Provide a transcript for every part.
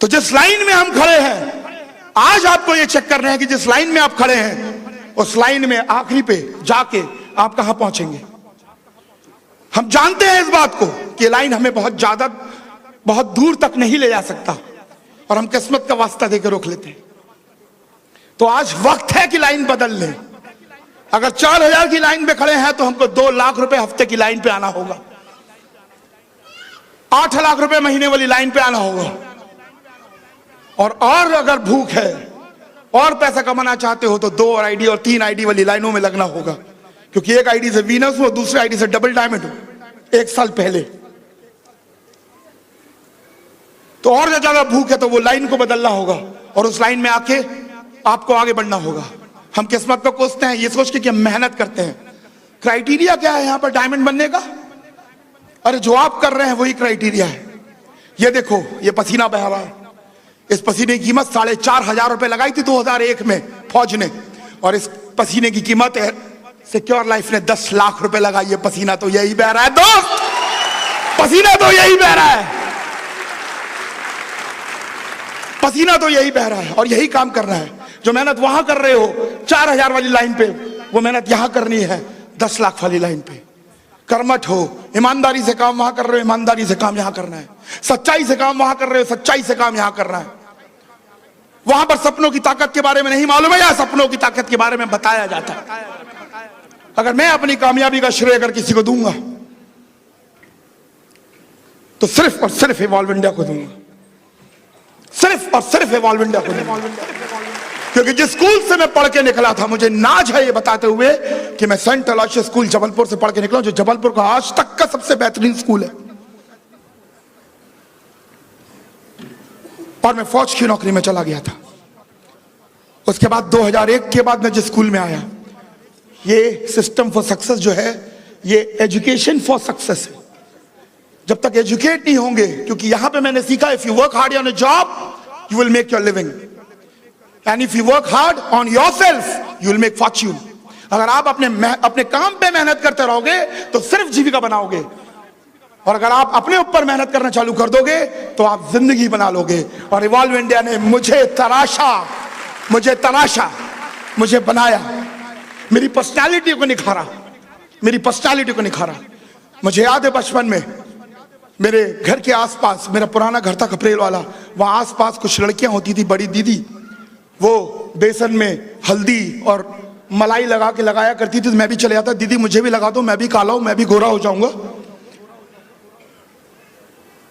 तो जिस लाइन में हम खड़े हैं, आज आपको ये चेक करना है कि जिस लाइन में आप खड़े हैं उस लाइन में आखिरी पे जाके आप कहां पहुंचेंगे। हम जानते हैं इस बात को कि लाइन हमें बहुत दूर तक नहीं ले जा सकता, और हम किस्मत का वास्ता देकर रोक लेते हैं। तो आज वक्त है कि लाइन बदल लें। अगर 4000 की लाइन पे खड़े हैं तो हमको 2 लाख रुपए हफ्ते की लाइन पे आना होगा, 8 लाख रुपए महीने वाली लाइन पे आना होगा। और अगर भूख है और पैसा कमाना चाहते हो तो 2 आईडी और 3 आईडी वाली लाइनों में लगना होगा, क्योंकि एक आईडी से वीनस हो, दूसरी आईडी से डबल डायमंड हो 1 साल पहले। तो और ज्यादा भूख है तो वो लाइन को बदलना होगा और उस लाइन में आके आपको आगे बढ़ना होगा। हम किस्मत को कोसते हैं ये सोच के कि हम मेहनत करते हैं। क्राइटेरिया क्या है यहां पर डायमंड बनने का? अरे जो आप कर रहे हैं वही क्राइटेरिया है। ये देखो, ये पसीना बह रहा है। इस पसीने की कीमत 4500 रुपए लगाई थी 2001 में फौज ने, और इस पसीने की कीमत सिक्योर लाइफ ने 10 लाख रुपए लगाई है। पसीना तो यही बह रहा है दोस्त, पसीना तो यही बह रहा है, पसीना तो यही बह रहा है और यही काम करना है। जो मेहनत वहां कर रहे हो 4000 वाली लाइन पे, वो मेहनत यहां करनी है 10 लाख वाली लाइन पे। कर्मठ हो, ईमानदारी से काम वहां कर रहे हो, ईमानदारी से काम यहां करना है। सच्चाई से काम वहां कर रहे हो, सच्चाई से काम यहां करना है। वहां पर सपनों की ताकत के बारे में नहीं मालूम है, या सपनों की ताकत के बारे में बताया जाता है। अगर मैं अपनी कामयाबी का श्रेय अगर किसी को दूंगा तो सिर्फ और सिर्फ इवॉल्व इंडिया को दूंगा, सिर्फ और सिर्फ इवॉल्व इंडिया को दूंगा। क्योंकि जिस स्कूल से मैं पढ़ के निकला था, मुझे नाज है ये बताते हुए कि मैं सेंट अलोयसियस स्कूल जबलपुर से पढ़ के निकला, जो जबलपुर का आज तक का सबसे बेहतरीन स्कूल है। और मैं फौज की नौकरी में चला गया था। उसके बाद 2001 के बाद मैं जिस स्कूल में आया, ये सिस्टम फॉर सक्सेस जो है, ये एजुकेशन फॉर सक्सेस है। जब तक एजुकेट नहीं होंगे, क्योंकि यहां पे मैंने सीखा, if you work hard on a job you will make your living, and if you work hard on yourself you will make Fortune. अगर आप अपने काम पे मेहनत करते रहोगे तो सिर्फ जीविका बनाओगे, और अगर आप अपने ऊपर मेहनत करना चालू कर दोगे तो आप जिंदगी बना लोगे। और इवॉल्व इंडिया ने मुझे तराशा, मुझे बनाया, मेरी पर्सनालिटी को निखारा। मुझे याद है बचपन में मेरे घर के आसपास, मेरा पुराना घर था कपरेल वाला, वहां आसपास कुछ लड़कियां होती थी, बड़ी दीदी, वो बेसन में हल्दी और मलाई लगा के लगाया करती थी। तो मैं भी चले जाता, दीदी मुझे भी लगा दो, मैं भी काला हूं, मैं भी गोरा हो जाऊंगा।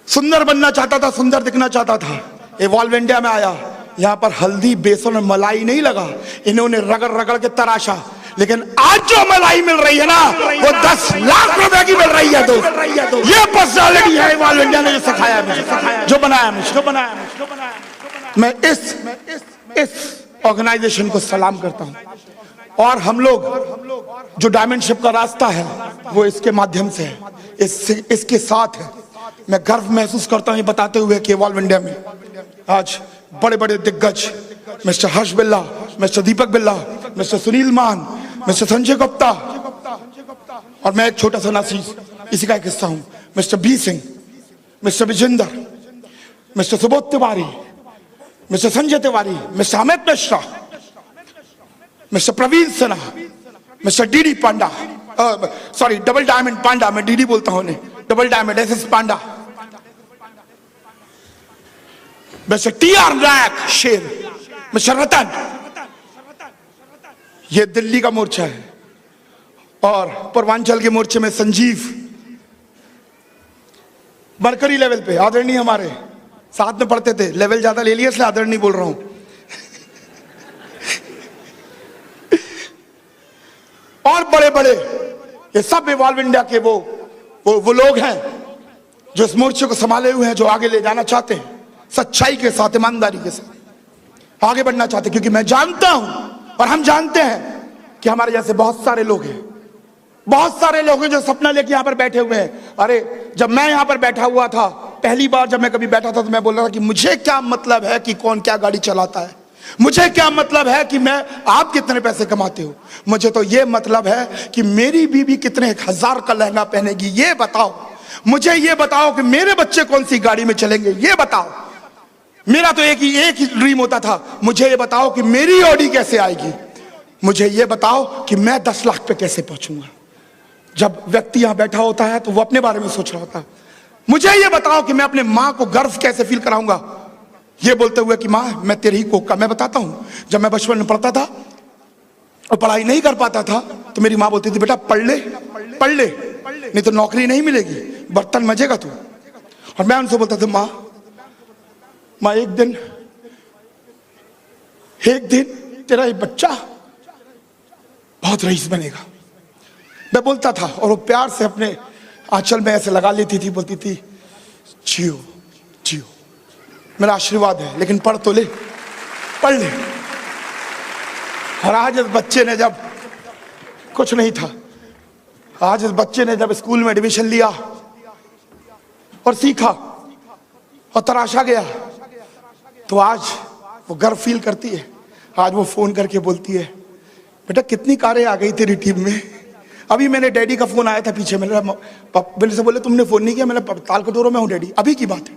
सुंदर बनना चाहता था, सुंदर दिखना चाहता था। इवॉल्व इंडिया में आया, यहां पर हल्दी बेसन और मलाई नहीं लगा, इन्होंने रगड़ के तराशा। लेकिन आज जो मलाई मिल रही है ना, वो 10 लाख रुपए की मिल रही है दोस्त। ये पर्सनालिटी है इवॉल्व इंडिया ने जो सिखाया मुझे, जो बनाया मुझे। मैं इस ऑर्गेनाइजेशन को सलाम करता हूं। और हम लोग जो डायमंडशिप का रास्ता है वो इसके माध्यम से है, इसके साथ है। मैं गर्व महसूस करता हूं ये बताते हुए कि इवॉल्व इंडिया में आज बड़े बड़े दिग्गज, मिस्टर हर्ष बिल्ला, मिस्टर दीपक बिल्ला, मिस्टर सुनील मान, मिस्टर संजय गुप्ता, और मैं एक छोटा सा नासीस इसी का एक हिस्सा हूं, mister B Singh, mister Vijender, mister Subodh Tiwari, mister Sanjay Tiwari, mister Amit Mishra, mister Praveen Sinha, mister DD Panda, sorry double diamond Panda, मैं डीडी बोलता हूं उन्हें, double diamond SS Panda, mister TR Nayak शेर, मिस्टर रतन। ये दिल्ली का मोर्चा है, और पूर्वांचल के मोर्चे में संजीव, मरकरी लेवल पे आदरणीय, हमारे साथ में पढ़ते थे, लेवल ज्यादा ले लिया इसलिए आदरणीय बोल रहा हूं। और बड़े बड़े ये सब इवॉल्व इंडिया के वो लोग हैं जो इस मोर्चे को संभाले हुए हैं, जो आगे ले जाना चाहते हैं, सच्चाई के साथ, ईमानदारी के साथ आगे बढ़ना चाहते हैं। क्योंकि मैं जानता हूं और हम जानते हैं कि हमारे जैसे बहुत सारे लोग हैं जो सपना लेके यहां पर बैठे हुए हैं। अरे जब मैं यहां पर बैठा हुआ था, पहली बार जब मैं कभी बैठा था, तो मैं बोल रहा था कि मुझे क्या मतलब है कि कौन क्या गाड़ी चलाता है, मुझे क्या मतलब है कि आप कितने पैसे कमाते हो, मुझे तो ये मतलब है कि मेरी बीवी कितने 1000 का लहंगा पहनेगी, ये बताओ। मुझे ये बताओ कि मेरे बच्चे कौन सी गाड़ी में चलेंगे, ये बताओ। मेरा तो एक ही ड्रीम होता था, मुझे ये बताओ कि मेरी ऑडी कैसे आएगी, मुझे ये बताओ कि मैं 10 लाख पे कैसे पहुंचूंगा। जब व्यक्ति यहां बैठा होता है तो वो अपने बारे में सोच रहा होता है, मुझे ये बताओ कि मैं अपने मां को गर्व कैसे फील कराऊंगा, ये बोलते हुए कि मां मैं तेरी ही कोख का। मैं बताता हूं, जब मैं बचपन में पढ़ता था और पढ़ाई नहीं कर पाता था तो मेरी मां बोलती थी बेटा पढ़ ले पढ़ ले, नहीं तो नौकरी नहीं मिलेगी, बर्तन मजेगा तू। और मैं उनसे बोलता था मां एक दिन तेरा ये बच्चा बहुत रईस बनेगा। मैं बोलता था और वो प्यार से अपने आंचल में ऐसे लगा लेती थी, बोलती थी जियो जियो, मेरा आशीर्वाद है, लेकिन पढ़ तो ले, पढ़ ले। और आज इस बच्चे ने जब कुछ नहीं था, आज इस बच्चे ने जब स्कूल में एडमिशन लिया और सीखा और तराशा गया, तो आज वो गर्व फील करती है। आज वो फोन करके बोलती है बेटा कितनी कारें आ गई तेरी टीम में। अभी मैंने डैडी का फोन आया था पीछे, मेरे से बोले तुमने फोन नहीं किया, मैंने ताल कटोरों में हूँ डैडी, अभी की बात है,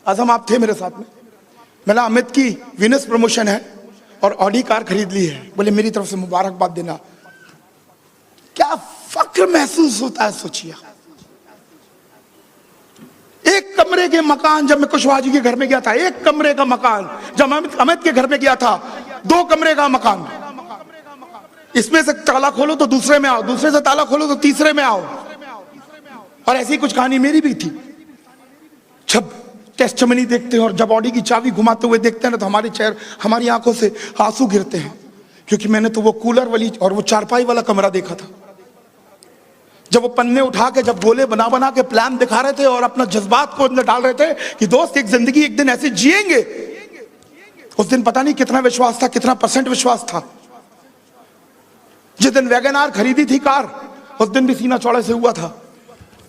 आजम आप थे मेरे साथ में। मैंने अमित की विनस प्रमोशन है और ऑडी कार खरीद ली है, बोले मेरी तरफ से मुबारकबाद देना। क्या फक्र महसूस होता है सोचिए। एक कमरे के मकान, जब मैं कुशवाहा जी के घर में गया था, एक कमरे का मकान, जब अमित के घर में गया था 2 कमरे का मकान, इसमें से ताला खोलो तो दूसरे में आओ, दूसरे से ताला खोलो तो तीसरे में आओ। और ऐसी कुछ कहानी मेरी भी थी। जब टेस्टमनी देखते हैं और जब ऑडी की चाबी घुमाते हुए देखते हैं ना, तो हमारी आंखों से आंसू गिरते हैं, क्योंकि मैंने तो वो कूलर वाली और वो चारपाई वाला कमरा देखा था। जब वो पन्ने उठा के जब गोले बना बना के प्लान दिखा रहे थे और अपना जज्बात को अंदर डाल रहे थे कि दोस्त एक जिंदगी एक दिन ऐसे जिएंगे, उस दिन पता नहीं कितना विश्वास था, कितना % विश्वास था। जिस दिन वैगन आर खरीदी थी कार, उस दिन भी सीना चौड़े से हुआ था।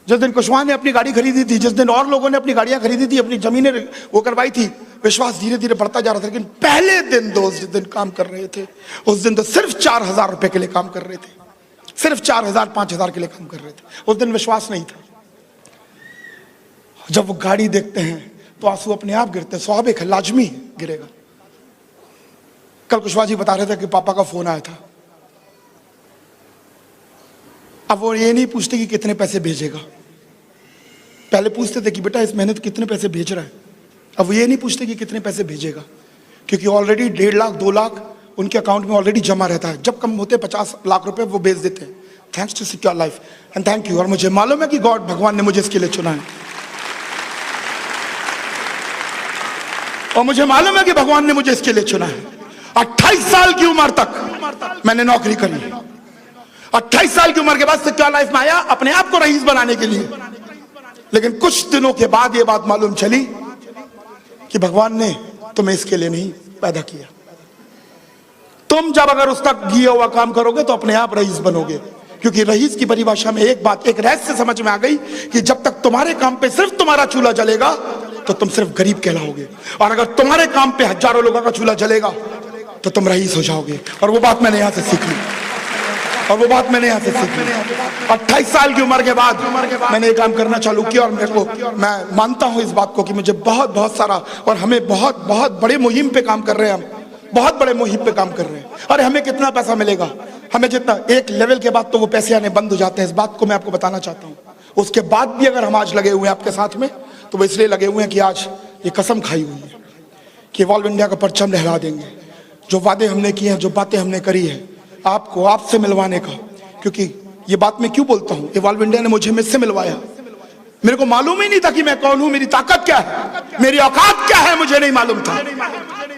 जिस दिन कुशवाहा ने अपनी गाड़ी खरीदी थी, जिस दिन और लोगों ने अपनी गाड़ियां खरीदी थी, अपनी जमीनें वो करवाई थी, विश्वास धीरे धीरे बढ़ता जा रहा था। लेकिन पहले दिन दोस्त जिस दिन काम कर रहे थे, उस दिन तो सिर्फ 4,000 रुपए के लिए काम कर रहे थे, सिर्फ 4,000 5,000 के लिए काम कर रहे थे। उस दिन विश्वास नहीं था। जब वो गाड़ी देखते हैं तो आंसू अपने आप गिरते हैं, स्वाभाविक है, लाजमी गिरेगा। कल कुशवाहा जी बता रहे थे कि पापा का फोन आया था। अब वो ये नहीं पूछते कि कितने पैसे भेजेगा, पहले पूछते थे कि बेटा इस महीने तो कितने पैसे भेज रहा है। अब वो ये नहीं पूछते कि कितने पैसे भेजेगा, क्योंकि ऑलरेडी 1.5 लाख 2 लाख उनके अकाउंट में ऑलरेडी जमा रहता है। जब कम होते 50 लाख रुपए वो भेज देते हैं, thanks to secure life and thank you. और मुझे मालूम है कि गॉड भगवान ने मुझे इसके लिए चुना है, और मुझे मालूम है कि भगवान ने मुझे इसके लिए चुना है। 28 साल की उम्र तक मैंने नौकरी करी, 28 साल की उम्र के बाद सिक्योर लाइफ में आया अपने आप को रईस बनाने के लिए। लेकिन कुछ दिनों के बाद ये बात मालूम चली कि भगवान ने तुम्हें इसके लिए नहीं पैदा किया। तुम जब अगर उस तक किया हुआ काम करोगे तो अपने आप रईस बनोगे, क्योंकि रईस की परिभाषा में एक बात, एक रहस्य समझ में आ गई कि जब तक तुम्हारे काम पे सिर्फ तुम्हारा चूल्हा जलेगा तो तुम सिर्फ गरीब कहलाओगे, और अगर तुम्हारे काम पे हजारों लोगों का चूल्हा जलेगा तो तुम रईस हो जाओगे। और वो बात मैंने यहां से सीखी, और वो बात मैंने यहां से सीखी। 28 साल की उम्र के बाद मैंने ये काम करना चालू किया, और मेरे को, मैं मानता हूं इस बात को कि मुझे बहुत सारा, और हमें बहुत बड़े मुहिम पे काम कर रहे हैं, हम बहुत बड़े मुहिम पे काम कर रहे हैं। अरे हमें कितना पैसा मिलेगा, हमें जितना, एक लेवल के बाद तो वो पैसे आने बंद हो जाते हैं। इस बात को मैं आपको बताना चाहता हूँ। उसके बाद भी अगर हम आज लगे हुए हैं आपके साथ में, तो वो इसलिए लगे हुए हैं कि आज ये कसम खाई हुई है कि इवॉल्व इंडिया का परचम लहरा देंगे। जो वादे हमने किए हैं, जो बातें हमने करी है आपको आपसे मिलवाने का, क्योंकि ये बात मैं क्यों बोलता हूँ, इवॉल्व इंडिया ने मुझे मुझसे मिलवाया। मेरे को मालूम ही नहीं था कि मैं कौन हूं, मेरी ताकत क्या है, मेरी औकात क्या है, मुझे नहीं मालूम था।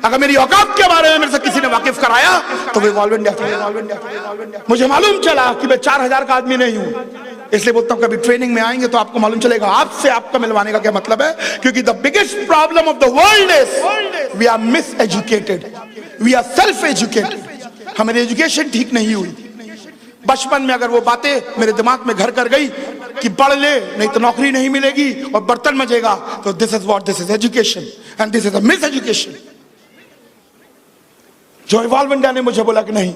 अगर मेरी औकात के बारे में मेरे से किसी ने वाकिफ कराया तो वो इवॉल्व इंडिया था। मुझे मालूम चला कि मैं 4,000 का आदमी नहीं हूं। इसलिए बोलता हूं कभी ट्रेनिंग में आएंगे तो आपको मालूम चलेगा आपसे आपका मिलवाने का क्या मतलब है। क्योंकि the biggest problem of the world is we are miseducated, we are self educated. हमारी एजुकेशन ठीक नहीं हुई। बचपन में अगर वो बातें मेरे दिमाग में घर कर गई कि पढ़ ले नहीं तो नौकरी नहीं मिलेगी और बर्तन मजेगा, तो this is what, this is education and this is a miss education. जो इवॉल्व इंडिया ने मुझे बोला कि नहीं,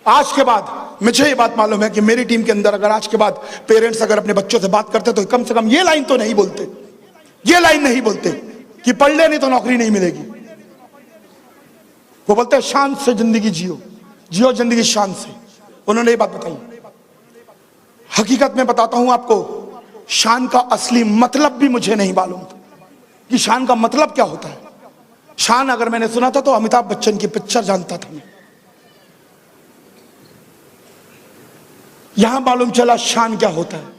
आज के बाद मुझे ये बात मालूम है कि मेरी टीम के अंदर अगर आज के बाद पेरेंट्स अगर अपने बच्चों से बात करते तो कम से कम ये लाइन तो नहीं बोलते, ये लाइन नहीं बोलते कि पढ़ ले नहीं तो नौकरी नहीं मिलेगी। वो बोलते हैं शान से जिंदगी जियो, जियो जिंदगी शान से। उन्होंने ये बात बताई। हकीकत में बताता हूं आपको, शान का असली मतलब भी मुझे नहीं मालूम था कि शान का मतलब क्या होता है। शान अगर मैंने सुना था तो अमिताभ बच्चन की पिक्चर जानता था मैं। यहां मालूम चला शान क्या होता है।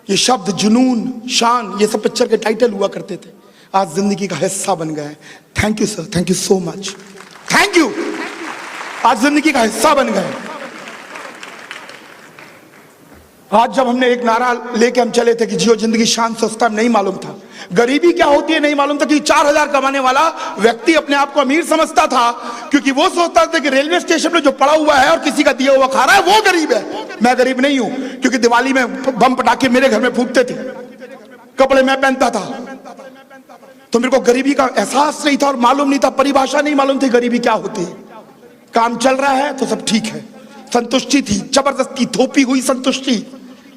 ये शब्द जुनून, शान, ये सब पिक्चर के टाइटल हुआ करते थे, आज जिंदगी का हिस्सा बन गए। Thank you sir, thank you so much, thank you. आज जिंदगी का हिस्सा बन गए। आज जब हमने एक नारा लेके हम चले थे कि जियो जिंदगी शान से, उस टाइम नहीं मालूम था गरीबी क्या होती है, नहीं मालूम था कि 4000 कमाने वाला व्यक्ति अपने आप को अमीर समझता था, क्योंकि वो सोचता था कि रेलवे स्टेशन में जो पड़ा हुआ है और किसी का दिया हुआ खा रहा है वो गरीब है। मैं गरीब नहीं हूं, क्योंकि दिवाली में बम पटाखे मेरे घर में फूटते थे, कपड़े मैं पहनता था, तो मेरे को गरीबी का एहसास नहीं था और मालूम नहीं था, परिभाषा नहीं मालूम थी गरीबी क्या होती है। काम चल रहा है तो सब ठीक है, संतुष्टि थी, जबरदस्ती थोपी हुई संतुष्टि,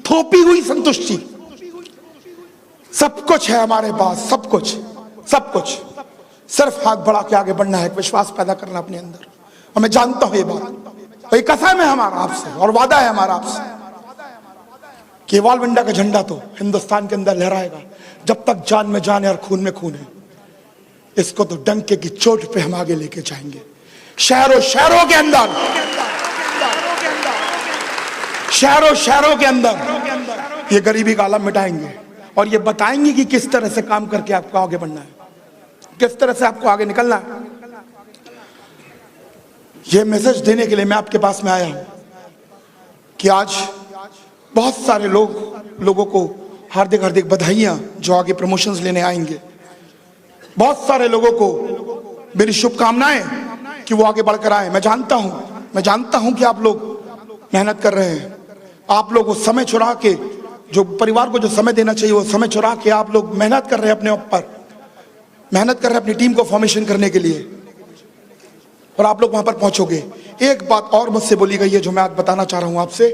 थोपी हुई संतुष्टि। सब कुछ है हमारे पास, सब कुछ, सब कुछ, सिर्फ हाथ बढ़ा के आगे बढ़ना है, विश्वास पैदा करना अपने अंदर। और मैं जानता हूं ये बात, ये कसम है हमारा आपसे और वादा है हमारा आपसे कि वॉल्व इंडिया का झंडा तो हिंदुस्तान के अंदर लहराएगा जब तक जान में जान है और खून में खून है। इसको तो डंके की चोट पे हम आगे लेके जाएंगे, शहरों शहरों के अंदर, शहरों शहरों के अंदर ये गरीबी का आलम मिटाएंगे और ये बताएंगे कि किस तरह से काम करके आपको आगे बढ़ना है, किस तरह से आपको आगे निकलना है। ये मैसेज देने के लिए मैं आपके पास में आया हूं कि आज बहुत सारे लोगों को हार्दिक हार्दिक बधाइयां जो आगे प्रमोशंस लेने आएंगे। बहुत सारे लोगों को मेरी शुभकामनाएं कि वो आगे बढ़कर आए। मैं जानता हूं कि आप लोग मेहनत कर रहे हैं, आप लोग वो समय चुरा के, जो परिवार को जो समय देना चाहिए वो समय चुरा के आप लोग मेहनत कर रहे हैं, अपने ऊपर मेहनत कर रहे हैं अपनी टीम को फॉर्मेशन करने के लिए, और आप लोग वहां पर पहुंचोगे। एक बात और मुझसे बोली गई है जो मैं आज बताना चाह रहा हूं आपसे,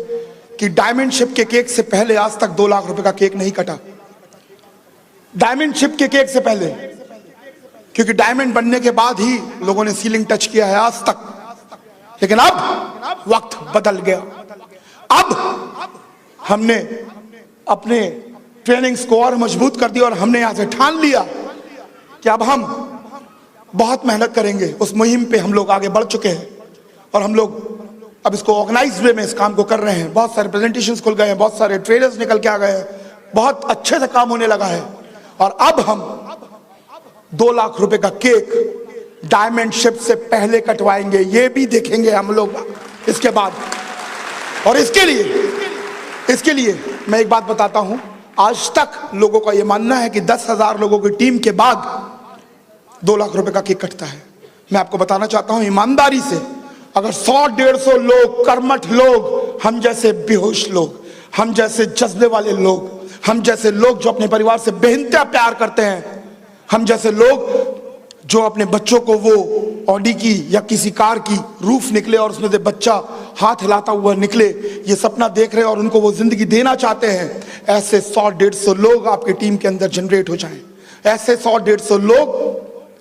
कि डायमंड शिप के केक से पहले आज तक 2 लाख रुपए का केक नहीं कटा। डायमंड शिप के केक से पहले, क्योंकि डायमंड बनने के बाद ही लोगों ने सीलिंग टच किया है आज तक। लेकिन अब वक्त बदल गया। अब हमने अपने ट्रेनिंग्स को और मजबूत कर दिया और हमने यहां से ठान लिया कि अब हम बहुत मेहनत करेंगे। उस मुहिम पे हम लोग आगे बढ़ चुके हैं और हम लोग अब इसको ऑर्गेनाइज वे में इस काम को कर रहे हैं। बहुत सारे प्रेजेंटेशंस खुल गए हैं, बहुत सारे ट्रेलर्स निकल के आ गए हैं, बहुत अच्छे से काम होने लगा है। और अब हम 2 लाख रुपए का केक डायमंड शिप से पहले कटवाएंगे, ये भी देखेंगे हम लोग इसके बाद। और इसके लिए मैं एक बात बताता हूं, आज तक लोगों का यह मानना है कि 10,000 लोगों की टीम के बाद 2 लाख रुपए का केक कटता है। मैं आपको बताना चाहता हूं ईमानदारी से, अगर 100-150 लोग, कर्मठ लोग, हम जैसे बेहोश लोग, हम जैसे जज्बे वाले लोग, हम जैसे लोग जो अपने परिवार से बेइंतहा प्यार करते हैं, हम जैसे लोग जो अपने बच्चों को वो ऑडी की या किसी कार की रूफ निकले और उसमें से बच्चा हाथ हिलाता हुआ निकले, ये सपना देख रहे हैं और उनको वो जिंदगी देना चाहते हैं, ऐसे 100-150 लोग आपकी टीम के अंदर जनरेट हो जाएं। ऐसे 100-150 लोग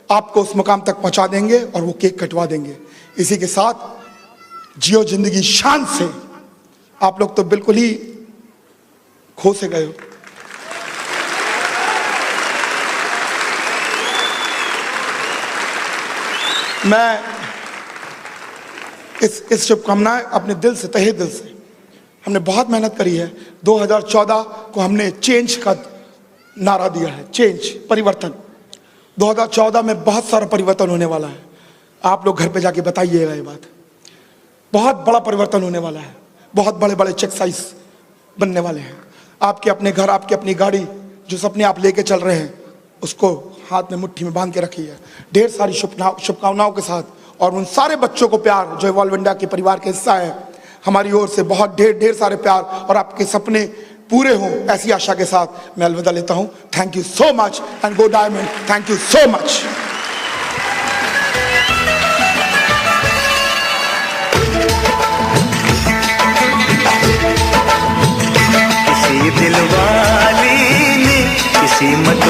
आपको उस मुकाम तक पहुंचा देंगे और वो केक कटवा देंगे। इसी के साथ जियो जिंदगी शान से। आप लोग तो बिल्कुल ही खो से गए हो। मैं इस शुभकामनाएं अपने दिल से, तहे दिल से, हमने बहुत मेहनत करी है। 2014 को हमने चेंज का नारा दिया है, चेंज, परिवर्तन। 2014 में बहुत सारा परिवर्तन होने वाला है। आप लोग घर पे जाके बताइएगा ये बात, बहुत बड़ा परिवर्तन होने वाला है। बहुत बड़े बड़े चेक साइज बनने वाले हैं। आपके अपने घर, आपकी अपनी गाड़ी, जो सपने आप लेके चल रहे हैं, उसको हाथ में मुट्ठी में बांध के रखिए। ढेर सारी शुभकामनाओं के साथ, और उन सारे बच्चों को प्यार जो वॉल्व इंडिया के परिवार के हिस्सा है, हमारी ओर से बहुत ढेर सारे प्यार, और आपके सपने पूरे हों ऐसी आशा के साथ मैं अलविदा लेता हूं। Thank you so much and go diamond. Thank you so much. किसी दिलवाले ने किसी मत